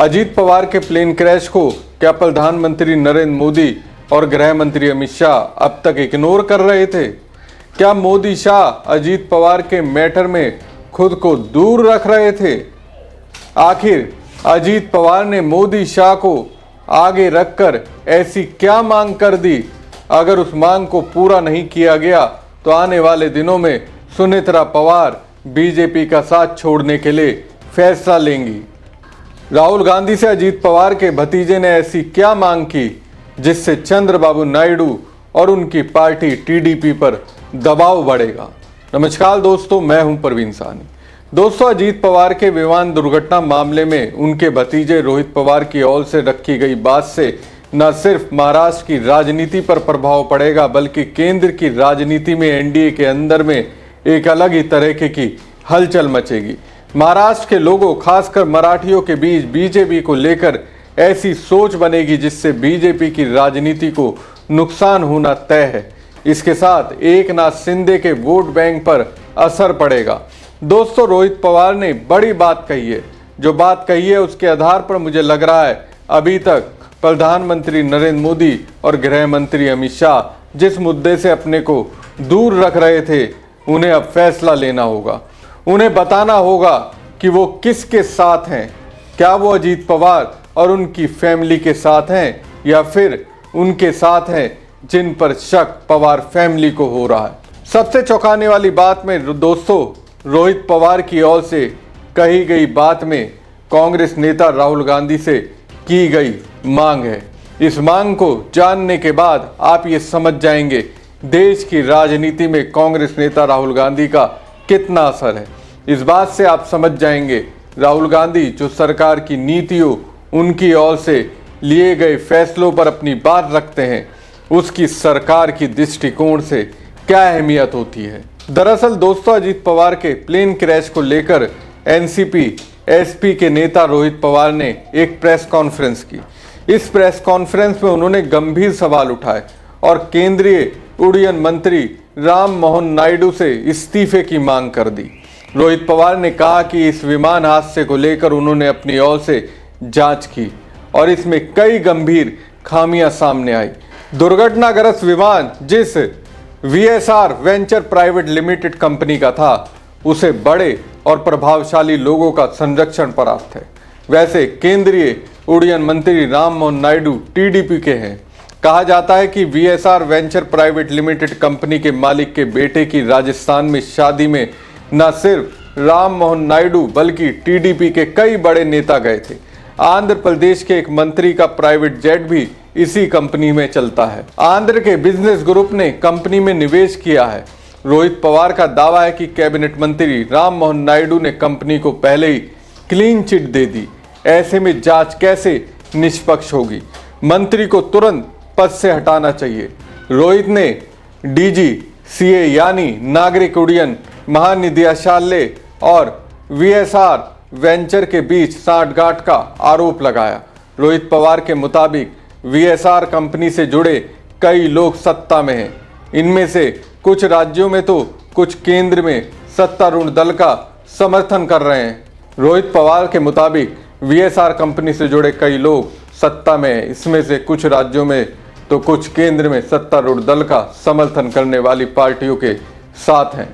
अजीत पवार के plane crash को क्या प्रधानमंत्री नरेंद्र मोदी और गृह मंत्री अमित शाह अब तक इग्नोर कर रहे थे? क्या मोदी शाह अजीत पवार के मैटर में खुद को दूर रख रहे थे? आखिर अजीत पवार ने मोदी शाह को आगे रखकर ऐसी क्या मांग कर दी? अगर उस मांग को पूरा नहीं किया गया तो आने वाले दिनों में सुनेत्रा पवार बीजेपी का साथ छोड़ने के लिए फैसला लेंगी। राहुल गांधी से अजीत पवार के भतीजे ने ऐसी क्या मांग की जिससे चंद्रबाबू नायडू और उनकी पार्टी टीडीपी पर दबाव बढ़ेगा? नमस्कार दोस्तों, मैं हूं परवीन साहनी। दोस्तों, अजीत पवार के विमान दुर्घटना मामले में उनके भतीजे रोहित पवार की ओर से रखी गई बात से न सिर्फ महाराष्ट्र की राजनीति पर प्रभाव पड़ेगा बल्कि केंद्र की राजनीति में एनडीए के अंदर में एक अलग ही तरह की हलचल मचेगी। महाराष्ट्र के लोगों, खासकर मराठियों के बीच बीजेपी को लेकर ऐसी सोच बनेगी जिससे बीजेपी की राजनीति को नुकसान होना तय है। इसके साथ एकनाथ शिंदे के वोट बैंक पर असर पड़ेगा। दोस्तों, रोहित पवार ने बड़ी बात कही है। जो बात कही है उसके आधार पर मुझे लग रहा है अभी तक प्रधानमंत्री नरेंद्र मोदी और गृह मंत्री अमित शाह जिस मुद्दे से अपने को दूर रख रहे थे, उन्हें अब फैसला लेना होगा। उन्हें बताना होगा कि वो किसके साथ हैं। क्या वो अजीत पवार और उनकी फैमिली के साथ हैं या फिर उनके साथ हैं जिन पर शक पवार फैमिली को हो रहा है। सबसे चौंकाने वाली बात में दोस्तों, रोहित पवार की ओर से कही गई बात में कांग्रेस नेता राहुल गांधी से की गई मांग है। इस मांग को जानने के बाद आप ये समझ जाएंगे देश की राजनीति में कांग्रेस नेता राहुल गांधी का कितना असर है। इस बात से आप समझ जाएंगे राहुल गांधी जो सरकार की नीतियों, उनकी ओर से लिए गए फैसलों पर अपनी बात रखते हैं, उसकी सरकार की दृष्टिकोण से क्या अहमियत होती है। दरअसल दोस्तों, अजीत पवार के प्लेन क्रैश को लेकर एनसीपी एसपी के नेता रोहित पवार ने एक प्रेस कॉन्फ्रेंस की। इस प्रेस कॉन्फ्रेंस में उन्होंने गंभीर सवाल उठाए और केंद्रीय उड्डयन मंत्री राम मोहन नायडू से इस्तीफे की मांग कर दी। रोहित पवार ने कहा कि इस विमान हादसे को लेकर उन्होंने अपनी ओर से जांच की और इसमें कई गंभीर खामियां सामने आई। दुर्घटनाग्रस्त विमान जिस VSR venture private limited company का था, उसे बड़े और प्रभावशाली लोगों का संरक्षण प्राप्त है। वैसे केंद्रीय उड्डयन मंत्री राम मोहन नायडू टीडीपी के हैं। कहा जाता है कि VSR venture private limited company के मालिक के बेटे की राजस्थान में शादी में न सिर्फ राम मोहन नायडू बल्कि टीडीपी के कई बड़े नेता गए थे। आंध्र प्रदेश के एक मंत्री का प्राइवेट जेट भी इसी कंपनी में चलता है। आंध्र के बिजनेस ग्रुप ने कंपनी में निवेश किया है। रोहित पवार का दावा है कि कैबिनेट मंत्री राम मोहन नायडू ने कंपनी को पहले ही क्लीन चिट दे दी। ऐसे में जांच कैसे निष्पक्ष होगी? मंत्री को तुरंत पद से हटाना चाहिए। रोहित ने डीजीसीए यानी नागरिक उड्डयन महानिदेशालय और वीएसआर वेंचर के बीच सांठगांठ का आरोप लगाया। रोहित पवार के मुताबिक वीएसआर कंपनी से जुड़े कई लोग सत्ता में हैं। इनमें से कुछ राज्यों में तो कुछ केंद्र में सत्तारूढ़ दल का समर्थन कर रहे हैं। रोहित पवार के मुताबिक वीएसआर कंपनी से जुड़े कई लोग सत्ता में हैं। इसमें से कुछ राज्यों में तो कुछ केंद्र में सत्तारूढ़ दल का समर्थन करने वाली पार्टियों के साथ हैं।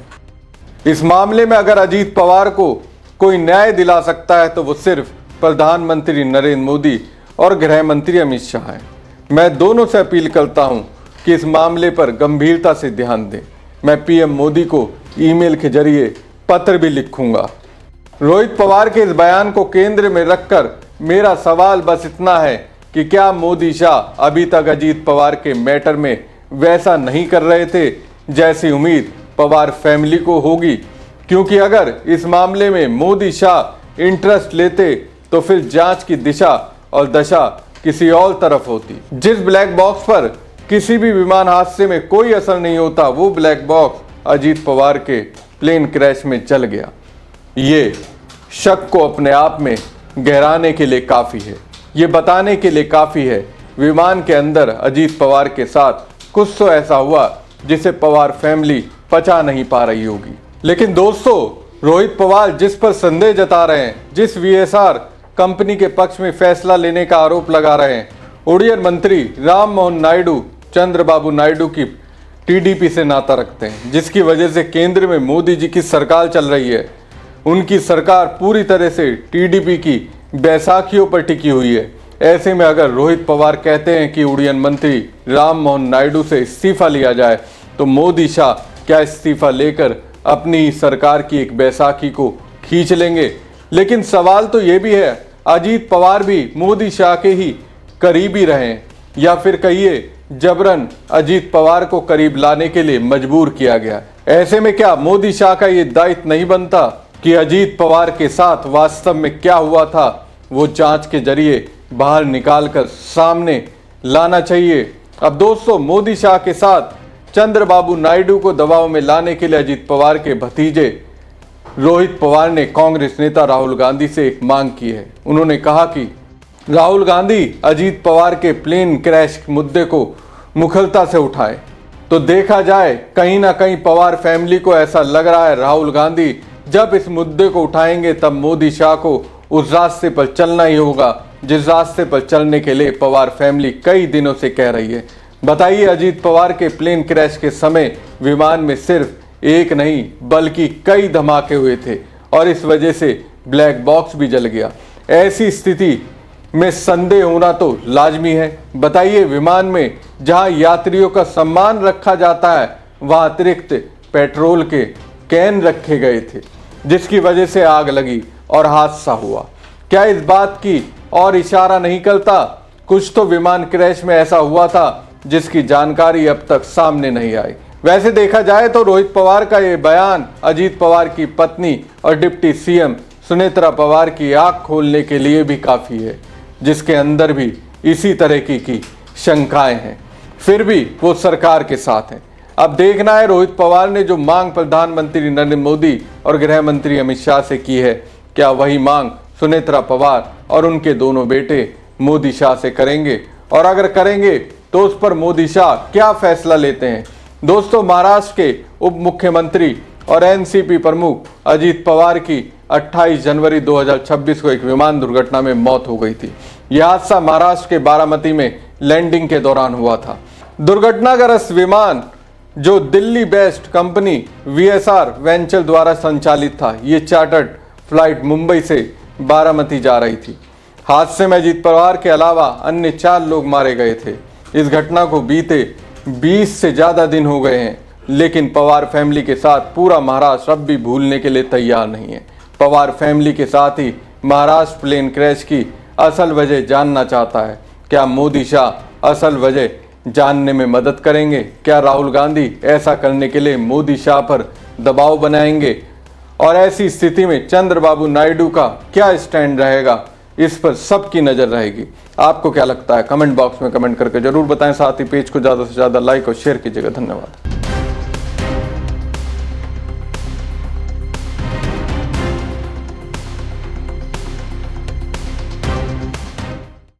इस मामले में अगर अजीत पवार को कोई न्याय दिला सकता है तो वो सिर्फ प्रधानमंत्री नरेंद्र मोदी और गृह मंत्री अमित शाह हैं। मैं दोनों से अपील करता हूं कि इस मामले पर गंभीरता से ध्यान दें। मैं पीएम मोदी को ईमेल के जरिए पत्र भी लिखूंगा। रोहित पवार के इस बयान को केंद्र में रखकर मेरा सवाल बस इतना है कि क्या मोदी शाह अभी तक अजीत पवार के मैटर में वैसा नहीं कर रहे थे जैसी उम्मीद पवार फैमिली को होगी? क्योंकि अगर इस मामले में मोदी शाह इंटरेस्ट लेते तो फिर जांच की दिशा और दशा किसी और तरफ होती। जिस ब्लैक बॉक्स पर किसी भी विमान हादसे में कोई असर नहीं होता, वो ब्लैक बॉक्स अजीत पवार के प्लेन क्रैश में चल गया। ये शक को अपने आप में गहराने के लिए काफ़ी है। ये बताने के लिए काफ़ी है विमान के अंदर अजीत पवार के साथ कुछ तो ऐसा हुआ जिसे पवार फैमिली पचा नहीं पा रही होगी। लेकिन दोस्तों, रोहित पवार जिस पर संदेह जता रहे हैं, जिस वीएसआर कंपनी के पक्ष में फैसला लेने का आरोप लगा रहे हैं। उड्डयन मंत्री राम मोहन नायडू चंद्रबाबू नायडू की टीडीपी से नाता रखते हैं, जिसकी वजह से केंद्र में मोदी जी की सरकार चल रही है। उनकी सरकार पूरी तरह से टीडीपी की बैसाखियों पर टिकी हुई है। ऐसे में अगर रोहित पवार कहते हैं कि उड्डयन मंत्री राम मोहन नायडू से इस्तीफा लिया जाए, तो मोदी शाह क्या इस्तीफा लेकर अपनी सरकार की एक बैसाखी को खींच लेंगे? लेकिन सवाल तो ये भी है, अजीत पवार भी मोदी शाह के ही करीबी रहे हैं, या फिर कहिए जबरन अजीत पवार को करीब लाने के लिए मजबूर किया गया। ऐसे में क्या मोदी शाह का ये दायित्व नहीं बनता कि अजीत पवार के साथ वास्तव में क्या हुआ था, वो जांच के जरिए बाहर निकालकर सामने लाना चाहिए? अब दोस्तों, मोदी शाह के साथ चंद्रबाबू नायडू को दबाव में लाने के लिए अजीत पवार के भतीजे रोहित पवार ने कांग्रेस नेता राहुल गांधी से एक मांग की है। उन्होंने कहा कि राहुल गांधी अजीत पवार के प्लेन क्रैश मुद्दे को मुखरता से उठाए। तो देखा जाए, कहीं ना कहीं पवार फैमिली को ऐसा लग रहा है राहुल गांधी जब इस मुद्दे को उठाएंगे तब मोदी शाह को उस रास्ते पर चलना ही होगा जिस रास्ते पर चलने के लिए पवार फैमिली कई दिनों से कह रही है। बताइए, अजीत पवार के प्लेन क्रैश के समय विमान में सिर्फ एक नहीं बल्कि कई धमाके हुए थे और इस वजह से ब्लैक बॉक्स भी जल गया। ऐसी स्थिति में संदेह होना तो लाजमी है। बताइए, विमान में जहां यात्रियों का सम्मान रखा जाता है वहां अतिरिक्त पेट्रोल के कैन रखे गए थे, जिसकी वजह से आग लगी और हादसा हुआ। क्या इस बात की और इशारा नहीं करता? कुछ तो विमान क्रैश में ऐसा हुआ था जिसकी जानकारी अब तक सामने नहीं आई। वैसे देखा जाए तो रोहित पवार का ये बयान अजीत पवार की पत्नी और डिप्टी सीएम सुनेत्रा पवार की आंख खोलने के लिए भी काफी है, जिसके अंदर भी इसी तरह की शंकाएं हैं। फिर भी वो सरकार के साथ हैं। अब देखना है रोहित पवार ने जो मांग प्रधानमंत्री नरेंद्र मोदी और गृह मंत्री अमित शाह से की है, क्या वही मांग सुनेत्रा पवार और उनके दोनों बेटे मोदी शाह से करेंगे? और अगर करेंगे तो उस पर मोदी शाह क्या फैसला लेते हैं? दोस्तों, महाराष्ट्र के उप मुख्यमंत्री और एनसीपी प्रमुख अजीत पवार की 28 जनवरी 2026 को एक विमान दुर्घटना में मौत हो गई थी। यह हादसा महाराष्ट्र के बारामती में लैंडिंग के दौरान हुआ था। दुर्घटनाग्रस्त विमान जो Delhi based company VSR venture द्वारा संचालित था, ये चार्टर्ड फ्लाइट मुंबई से बारामती जा रही थी। हादसे में अजीत पवार के अलावा अन्य 4 लोग मारे गए थे। इस घटना को बीते 20 से ज्यादा दिन हो गए हैं, लेकिन पवार फैमिली के साथ पूरा महाराष्ट्र अब भी भूलने के लिए तैयार नहीं है। पवार फैमिली के साथ ही महाराष्ट्र प्लेन क्रैश की असल वजह जानना चाहता है। क्या मोदी शाह असल वजह जानने में मदद करेंगे? क्या राहुल गांधी ऐसा करने के लिए मोदी शाह पर दबाव बनाएंगे? और ऐसी स्थिति में चंद्रबाबू नायडू का क्या स्टैंड रहेगा, इस पर सबकी नजर रहेगी। आपको क्या लगता है? कमेंट बॉक्स में कमेंट करके जरूर बताएं। साथ ही पेज को ज्यादा से ज्यादा लाइक और शेयर कीजिएगा। धन्यवाद।